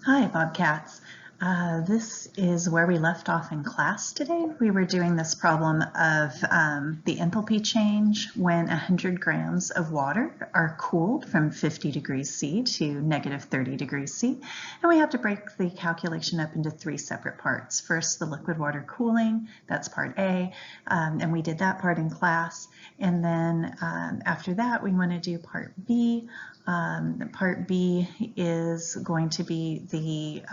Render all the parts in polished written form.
Hi, Bobcats. This is where we left off in class today. We were doing this problem of the enthalpy change when 100 grams of water are cooled from 50 degrees C to negative 30 degrees C. And we have to break the calculation up into three separate parts. First, the liquid water cooling, that's part A, and we did that part in class. And then after that, we want to do part B. Part B is going to be the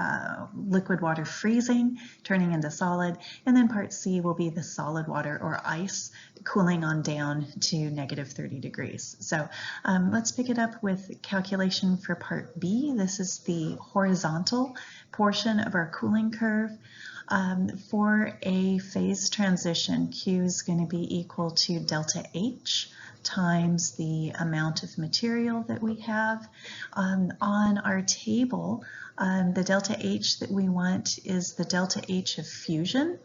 liquid water freezing, turning into solid, and then part C will be the solid water or ice cooling on down to negative 30 degrees. So let's pick it up with calculation for part B. This is the horizontal portion of our cooling curve. For a phase transition, Q is going to be equal to delta H times the amount of material that we have. On our table, the delta H that we want is the delta H of fusion.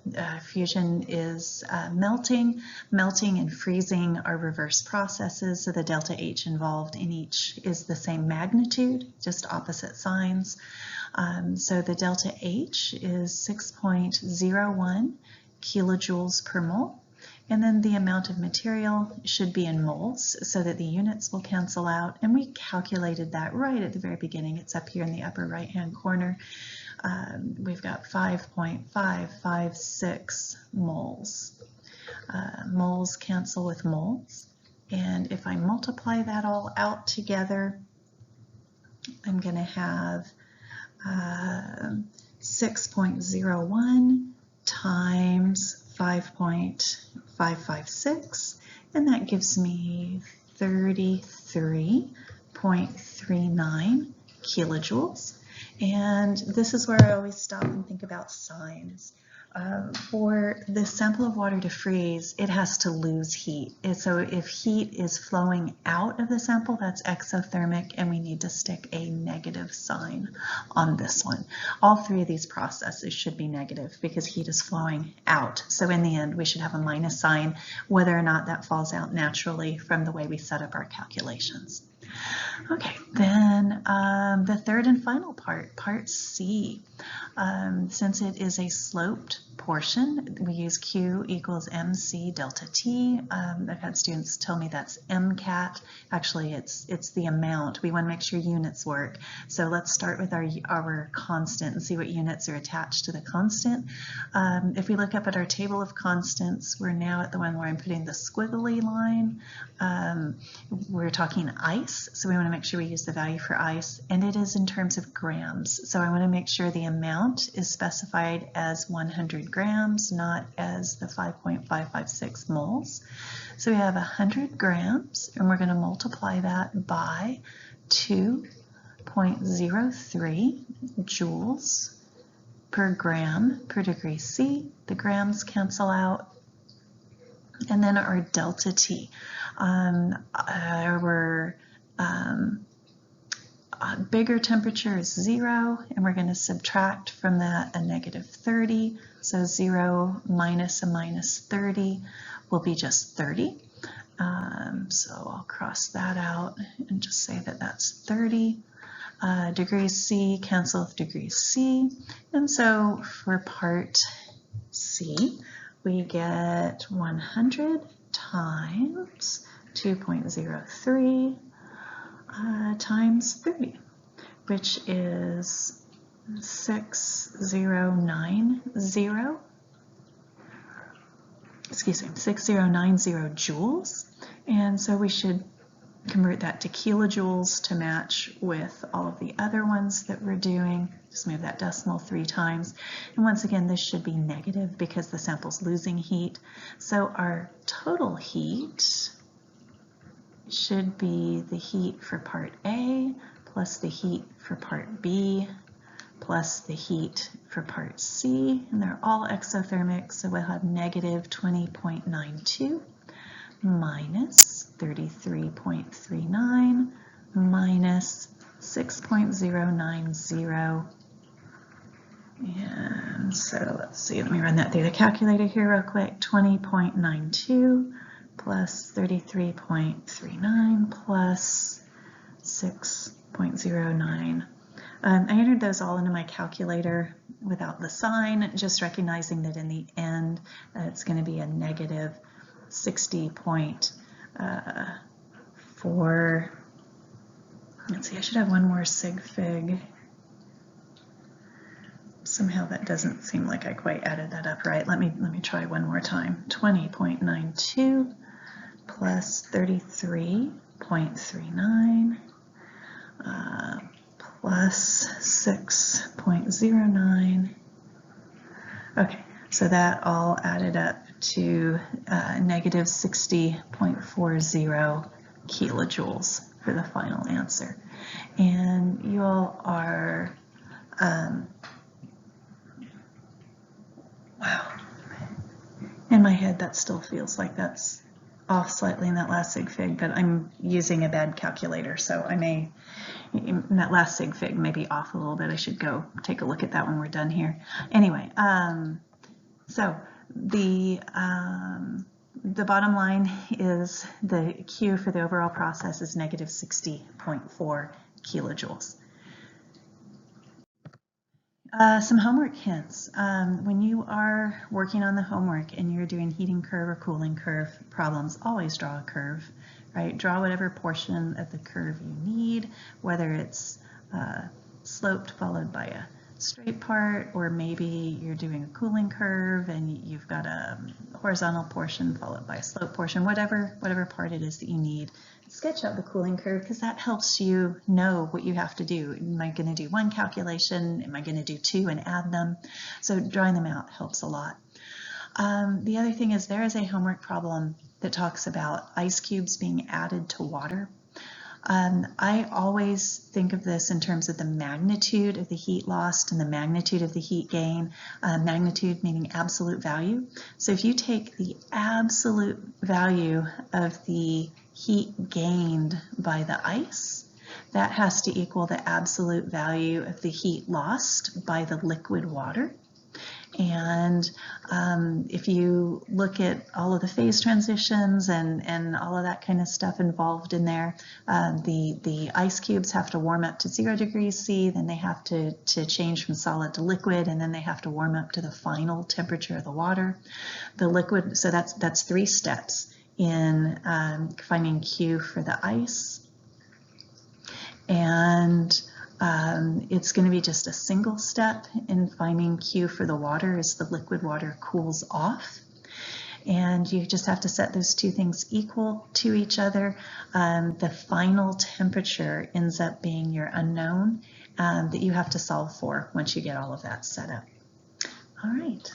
Fusion is melting. Melting and freezing are reverse processes, so the delta H involved in each is the same magnitude, just opposite signs. So the delta H is 6.01 kilojoules per mole. And then the amount of material should be in moles so that the units will cancel out. And we calculated that right at the very beginning. It's up here in the upper right-hand corner. We've got 5.556 moles. Moles cancel with moles. And if I multiply that all out together, I'm going to have 6.01 times 5.556, and that gives me 33.39 kilojoules. And this is where I always stop and think about signs. For the sample of water to freeze, it has to lose heat. So if heat is flowing out of the sample, that's exothermic, and we need to stick a negative sign on this one. All three of these processes should be negative because heat is flowing out. So in the end, we should have a minus sign, whether or not that falls out naturally from the way we set up our calculations. Okay, then the third and final part, part C. Since it is a sloped portion, we use Q equals MC delta T. I've had students tell me that's MCAT. Actually, it's the amount. We want to make sure units work. So let's start with our constant and see what units are attached to the constant. If we look up at our table of constants, we're now at the one where I'm putting the squiggly line. We're talking ice, so we want to make sure we use the value for ice, and it is in terms of grams. So I want to make sure the amount is specified as 100 grams, not as the 5.556 moles. So we have 100 grams, and we're going to multiply that by 2.03 joules per gram per degree C. The grams cancel out. And then our delta T. Our bigger temperature is 0, and we're going to subtract from that a negative 30. So 0 minus a minus 30 will be just 30. So I'll cross that out and just say that that's 30. Degrees C cancel with degrees C. And so for part C, we get 100 times 2.03 times 30, which is 6090 joules. And so we should convert that to kilojoules to match with all of the other ones that we're doing. Just move that decimal 3 times. And once again, this should be negative because the sample's losing heat. So our total heat should be the heat for part A plus the heat for part B plus the heat for part C. And they're all exothermic, so we'll have negative 20.92 minus 33.39 minus 6.090. And so let's see, let me run that through the calculator here real quick. 20.92 plus 33.39 plus 6.09 I entered those all into my calculator without the sign, just recognizing that in the end it's going to be a negative 60.4. Let's see, I should have one more sig fig. Somehow that doesn't seem like I quite added that up right. Let me try one more time. 20.92 plus 33.39 plus 6.09. Okay, so that all added up to negative 60.40 kilojoules for the final answer. And you all are, wow, in my head that still feels like that's off slightly in that last sig fig, but I'm using a bad calculator, so I may, that last sig fig may be off a little bit. I should go take a look at that when we're done here. Anyway, so the bottom line is the Q for the overall process is negative 60.4 kilojoules. Some homework hints. When you are working on the homework and you're doing heating curve or cooling curve problems, always draw a curve, right? Draw whatever portion of the curve you need, whether it's sloped followed by a straight part, or maybe you're doing a cooling curve and you've got a horizontal portion followed by a slope portion, whatever part it is that you need. Sketch out the cooling curve because that helps you know what you have to do. Am I going to do one calculation? Am I going to do two and add them? So drawing them out helps a lot. The other thing is there is a homework problem that talks about ice cubes being added to water. I always think of this in terms of the magnitude of the heat lost and the magnitude of the heat gain, magnitude meaning absolute value. So if you take the absolute value of the heat gained by the ice, that has to equal the absolute value of the heat lost by the liquid water. And if you look at all of the phase transitions and all of that kind of stuff involved in there, the ice cubes have to warm up to 0 degrees C, then they have to change from solid to liquid, and then they have to warm up to the final temperature of the water. The liquid, so that's 3 steps in finding Q for the ice. And it's going to be just a single step in finding Q for the water as the liquid water cools off. And you just have to set those two things equal to each other. The final temperature ends up being your unknown that you have to solve for once you get all of that set up. All right.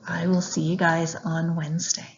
I will see you guys on Wednesday.